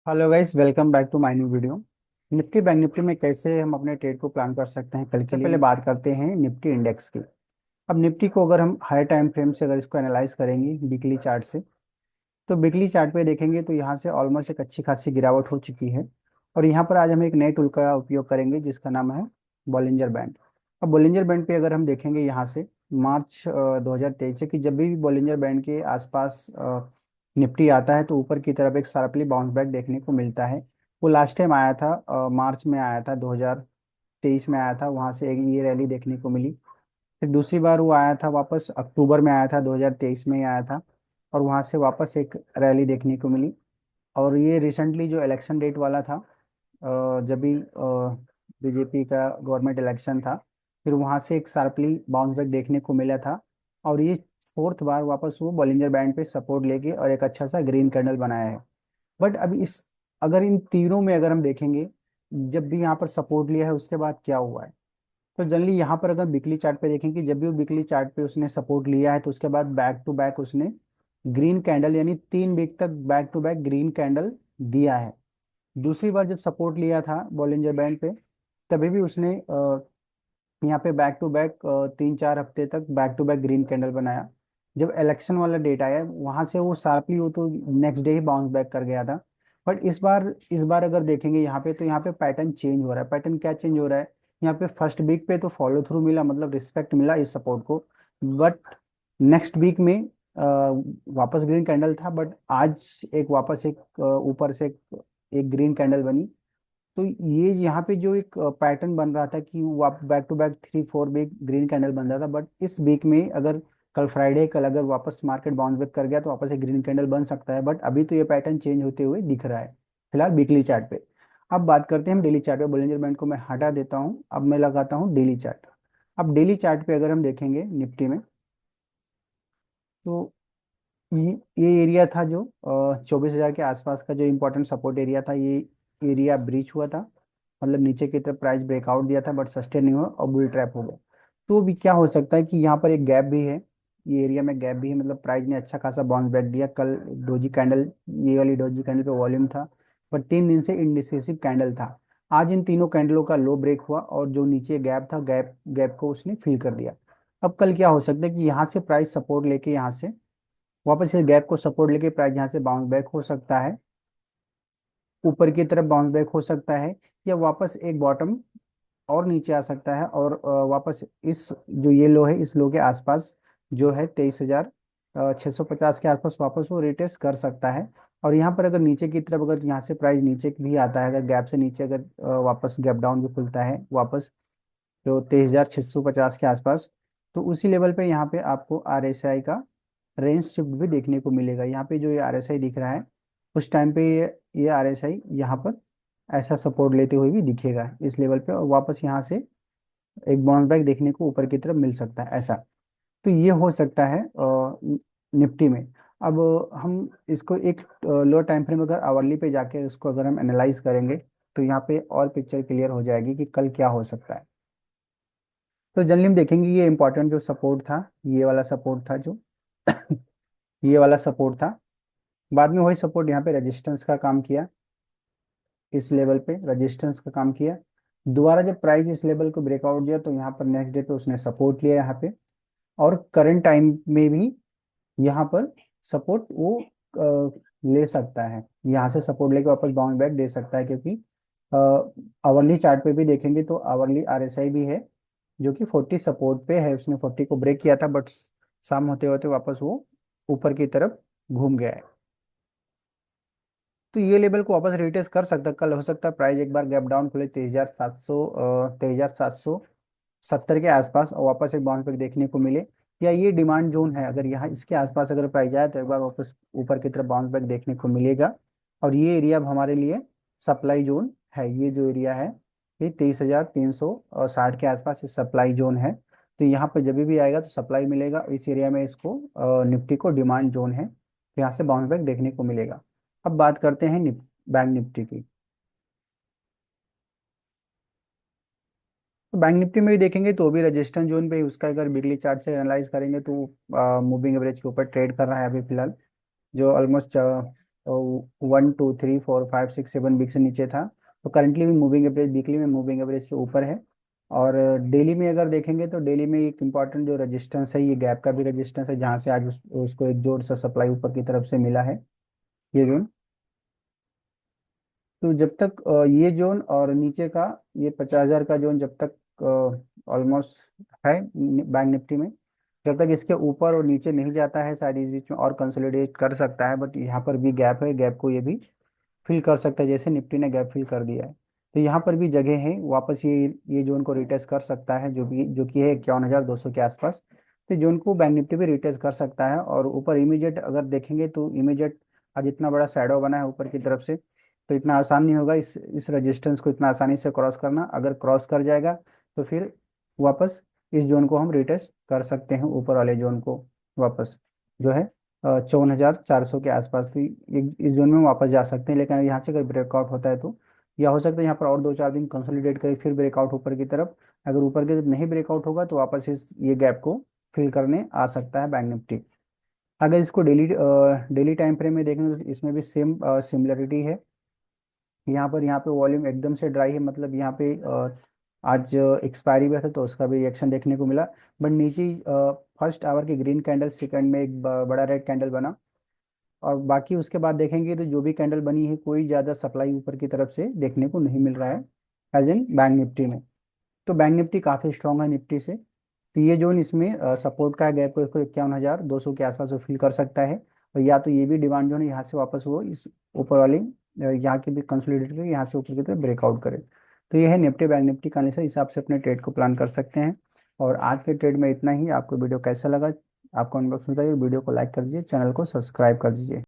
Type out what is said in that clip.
Hello guys, welcome back to my new video. Nifty bank Nifty में कैसे हम अपने ट्रेड को प्लान कर सकते हैं कल के लिए। पहले बात करते हैं निफ्टी इंडेक्स की। अब निफ्टी को अगर हम हाई टाइम फ्रेम से अगर इसको एनालाइज करेंगे वीकली चार्ट से, तो वीकली चार्ट पे देखेंगे तो यहाँ से ऑलमोस्ट एक अच्छी खासी गिरावट हो चुकी है। और यहाँ पर आज हम एक नए टूल का उपयोग करेंगे जिसका नाम है बॉलिंजर बैंड। अब बॉलिंजर बैंड पे अगर हम देखेंगे यहाँ से मार्च 2023 से कि जब भी बॉलिंजर बैंड के आसपास निफ्टी आता है तो ऊपर की तरफ एक शार्पली बाउंस बैक देखने को मिलता है। वो लास्ट टाइम आया था, मार्च में आया था, 2023 में आया था, वहां से एक ये रैली देखने को मिली। फिर दूसरी बार वो आया था वापस अक्टूबर में आया था, 2023 में ही आया था, और वहां से वापस एक रैली देखने को मिली। और ये रिसेंटली जो इलेक्शन डेट वाला था, जब भी बीजेपी का गवर्नमेंट इलेक्शन था, फिर वहां से एक शार्पली बाउंस बैक देखने को मिला था। और ये फोर्थ बार वापस वो बॉलिंजर बैंड पे सपोर्ट लेके और एक अच्छा सा ग्रीन कैंडल बनाया है। बट अभी इस अगर इन तीनों में अगर हम देखेंगे, जब भी यहाँ पर सपोर्ट लिया है उसके बाद क्या हुआ है, तो जनरली यहाँ पर अगर वीकली चार्ट पे देखेंगे, जब भी वो वीकली चार्ट पे उसने सपोर्ट लिया है तो उसके बाद बैक टू बैक उसने ग्रीन कैंडल, यानी 3 वीक तक back to back green candle दिया है। दूसरी बार जब सपोर्ट लिया था बॉलिंजर बैंड पे, तभी भी उसने यहाँ पे बैक टू बैक 3-4 हफ्ते तक back to back green candle बनाया। जब इलेक्शन वाला डेट आया वहां से वो शार्पली वो तो नेक्स्ट डे ही बाउंस बैक कर गया था। बट इस बार अगर देखेंगे यहाँ पे, तो यहाँ पे पैटर्न चेंज हो रहा है। पैटर्न क्या चेंज हो रहा है, यहाँ पे फर्स्ट वीक पे तो फॉलो थ्रू मिला, मतलब रिस्पेक्ट मिला इस सपोर्ट को। बट नेक्स्ट वीक में वापस ग्रीन कैंडल था, बट आज एक वापस एक ऊपर से एक ग्रीन कैंडल बनी। तो ये यहाँ पे जो एक पैटर्न बन रहा था कि वो आप back to back 3-4 week green candle बन रहा था, बट इस वीक में अगर कल फ्राइडे, कल अगर वापस मार्केट बाउंस बैक कर गया तो वापस एक ग्रीन कैंडल बन सकता है। बट अभी तो ये पैटर्न चेंज होते हुए दिख रहा है फिलहाल वीकली चार्ट पे। अब बात करते हैं हम डेली चार्ट पे। बोलिंजर बैंड को मैं हटा देता हूँ, अब मैं लगाता हूँ डेली चार्ट। अब डेली चार्ट पे अगर हम देखेंगे निफ्टी में, तो ये एरिया था जो 24,000 के आसपास का जो इम्पोर्टेंट सपोर्ट एरिया था, ये एरिया ब्रीच हुआ था। मतलब नीचे की तरफ प्राइस ब्रेकआउट दिया था बट सस्टेन नहीं हुआ और बुल ट्रैप हो गया। तो अभी क्या हो सकता है कि यहाँ पर एक गैप भी है, ये एरिया में गैप भी है, मतलब प्राइस ने अच्छा खासा बाउंस बैक दिया कल। डोजी कैंडल, ये वाली डोजी कैंडल पे वॉल्यूम था, बट 3 दिन से इंडिसेसिव कैंडल था। आज इन तीनों कैंडलों का लो ब्रेक हुआ और जो नीचे गैप था, गैप गैप को उसने फिल कर दिया। अब कल क्या हो सकता है कि यहाँ से प्राइस सपोर्ट लेके यहाँ से वापस इस गैप को सपोर्ट लेके प्राइस यहाँ से बाउंस बैक हो सकता है, ऊपर की तरफ बाउंस बैक हो सकता है, या वापस एक बॉटम और नीचे आ सकता है और वापस इस जो ये लो है, इस लो के आसपास जो है 23,650 के आसपास वापस वो रिटेस्ट कर सकता है। और यहाँ पर अगर नीचे की तरफ, अगर यहाँ से प्राइस नीचे भी आता है, अगर गैप से नीचे अगर वापस गैप डाउन भी खुलता है वापस जो 23,650 के आसपास, तो उसी लेवल पे यहाँ पे आपको RSI का रेंज शिफ्ट भी देखने को मिलेगा। यहाँ पे जो ये RSI दिख रहा है, उस टाइम पे ये RSI यहाँ पर ऐसा सपोर्ट लेते हुए भी दिखेगा इस लेवल पे, और वापस यहाँ से एक बाउंस बैक देखने को ऊपर की तरफ मिल सकता है ऐसा। तो ये हो सकता है निफ्टी में। अब हम इसको एक लो टाइम फ्रेम अगर आवरली पे जाके इसको अगर हम एनालाइज करेंगे, तो यहाँ पे और पिक्चर क्लियर हो जाएगी कि कल क्या हो सकता है। तो जनरली हम देखेंगे ये इंपॉर्टेंट जो सपोर्ट था, ये वाला सपोर्ट था जो ये वाला सपोर्ट था। बाद में वही सपोर्ट यहाँ पे रेजिस्टेंस का काम किया, इस लेवल पे रेजिस्टेंस का काम किया। दोबारा जब प्राइस इस लेवल को ब्रेकआउट दिया तो यहाँ पर नेक्स्ट डे पे उसने सपोर्ट लिया यहाँ पे। और करंट टाइम में भी यहाँ पर सपोर्ट वो ले सकता है, यहाँ से सपोर्ट लेके वापस बाउंस बैक दे सकता है, क्योंकि आवरली चार्ट पे भी देखेंगे तो आवरली RSI भी है जो कि 40 सपोर्ट पे है। उसने 40 को ब्रेक किया था, बट शाम होते होते वापस वो ऊपर की तरफ घूम गया है। तो ये लेवल को वापस रिटेस्ट कर सकता है कल। हो सकता है प्राइस एक बार गैप डाउन खुले 23,770 के आसपास और वापस एक बाउंस बैक देखने को मिले। या ये डिमांड जोन है, अगर यहाँ इसके आसपास अगर प्राइस आए तो एक बार वापस ऊपर की तरफ बाउंस बैक देखने को मिलेगा। और ये एरिया अब हमारे लिए सप्लाई जोन है। ये जो एरिया है, ये 23,360 के आसपास ये सप्लाई जोन है। तो यहाँ पर जब भी आएगा तो सप्लाई मिलेगा इस एरिया में, इसको निफ्टी को डिमांड जोन है, तो यहाँ से बाउंस बैक देखने को मिलेगा। अब बात करते हैं बैंक निफ्टी की। तो बैंक निफ्टी में भी देखेंगे तो भी रेजिस्टेंस जोन पे ही उसका, अगर वीकली चार्ट से एनालाइज करेंगे तो मूविंग एवरेज के ऊपर ट्रेड कर रहा है अभी फिलहाल, जो ऑलमोस्ट 1 2 3 4 5 6 7 वीक से नीचे था। तो करंटली भी मूविंग एवरेज, वीकली में मूविंग एवरेज के ऊपर है। और डेली में अगर देखेंगे तो डेली में एक इम्पॉर्टेंट जो रेजिस्टेंस है, ये गैप का भी रेजिस्टेंस है, जहाँ से आज उसको एक जोर सा सप्लाई ऊपर की तरफ से मिला है, ये जोन। तो जब तक ये जोन और नीचे का ये 50,000 का जोन जब तक ऑलमोस्ट है बैंक निफ्टी में, जब तक इसके ऊपर और नीचे नहीं जाता है, शायद इस बीच में और कंसोलिडेट कर सकता है। बट यहाँ पर भी गैप है, गैप को ये भी फिल कर सकता है, जैसे निफ्टी ने गैप फिल कर दिया है। तो यहाँ पर भी जगह है, वापस ये जोन को रिटेस्ट कर सकता है, जो कि है 51,200 के आसपास। तो जोन को बैंक निफ्टी भी रिटेस्ट कर सकता है। और ऊपर इमीडिएट अगर देखेंगे तो इमीडिएट आज इतना बड़ा शैडो बना है ऊपर की तरफ से, तो इतना आसान नहीं होगा इस रेजिस्टेंस को इतना आसानी से क्रॉस करना। अगर क्रॉस कर जाएगा तो फिर वापस इस जोन को हम रिटेस्ट कर सकते हैं, ऊपर वाले जोन को वापस, जो है 54,400 के आसपास भी इस जोन में वापस जा सकते हैं। लेकिन यहाँ से अगर ब्रेकआउट होता है तो या हो सकता है यहाँ पर और 2 4 दिन कंसोलिडेट करे, फिर ब्रेकआउट ऊपर की तरफ। अगर ऊपर की तरफ नहीं ब्रेकआउट होगा तो वापस ये गैप को फिल करने आ सकता है बैंक निफ्टी। अगर इसको डेली टाइम फ्रेम में देखेंगे तो इसमें भी सेम सिमिलरिटी है। यहाँ पे वॉल्यूम एकदम से ड्राई है, मतलब यहाँ पे आज एक्सपायरी हुआ था तो उसका भी रिएक्शन देखने को मिला। बट नीचे फर्स्ट आवर की ग्रीन कैंडल, सेकंड में एक बड़ा रेड कैंडल बना। और बाकी उसके बाद देखेंगे तो जो भी कैंडल बनी है, कोई ज़्यादा सप्लाई ऊपर की तरफ से देखने को नहीं मिल रहा है एज इन बैंक निफ्टी में। तो बैंक निफ्टी काफ़ी स्ट्रांग है निफ्टी से। तो ये जोन इसमें सपोर्ट का गैप को इसको 51,200 के आसपास वो फिल कर सकता है। और या तो ये भी डिमांड जोन है, यहाँ से वापस वो इस ऊपर वाली यहाँ की भी कंसोलिडेट करके यहाँ से ऊपर की तरफ ब्रेकआउट करे। तो ये है निफ्टी बैंक निफ्टी का एनालिसिस, हिसाब से अपने ट्रेड को प्लान कर सकते हैं। और आज के ट्रेड में इतना ही। आपको वीडियो कैसा लगा, आपको कमेंट बॉक्स में बताइए। वीडियो को लाइक कर दीजिए, चैनल को सब्सक्राइब कर दीजिए।